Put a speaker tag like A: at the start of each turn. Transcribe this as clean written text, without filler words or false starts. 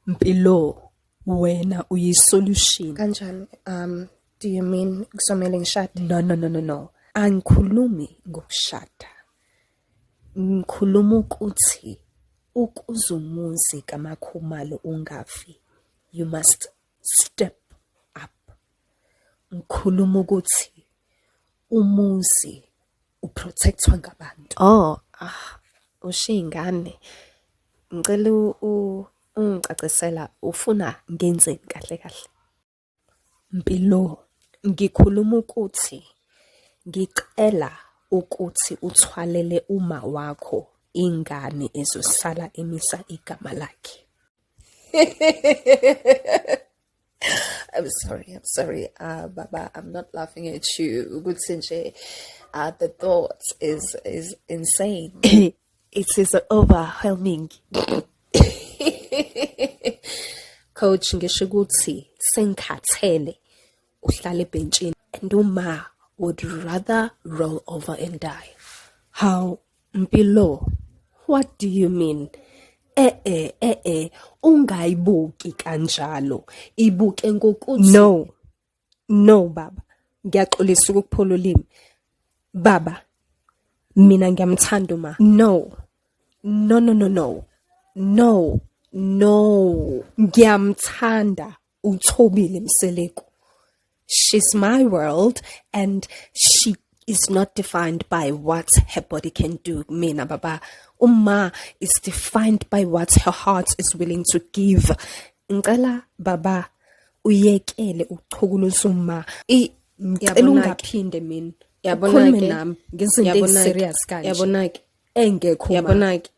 A: Mpilo, wena uyisolution.
B: Kanjani? Do you mean kusomele ngishade?
A: No. Angikhulumi ngokushada. Ngikhuluma ukuthi ukuzumuzi kaMakhumalo ungafi. You must step up. Ngikhuluma ukuthi umuzi uprotectwa ngabantu.
B: Ushingane. Ngicela ungicacisela ufuna ngenzeni kahle.
A: Mpilo, ngikhuluma ukuthi ngicela ukuthi uthwalele uma wakho ingane ezosala emisa igama lakhe.
B: I'm sorry. Baba, I'm not laughing at you. Ukuthi nje, the thought is insane.
A: It is overwhelming. Coach, ngisho ukuthi sengikhathele uhlala ebhentsini and uma would rather roll over and die. How? Mpilo, what do you mean? Ungayibuki kanjalo. Ibuke ngokuthi No baba. Ngiyaxolisa ukuphola ulimi. Baba, mina ngiyamthanda uma. No. Ngiyamthanda uThobile Mseleko. She's my world and she is not defined by what her body can do. Mina baba, Uma is defined by what her heart is willing to give. Ngicela baba uyekele ukuchukulusa uma. Ngicela ungaphinde mina. Ukhulume nami ngezinto eziserious kanje.
B: Yabonake.
A: Engekho.
B: Yabonake.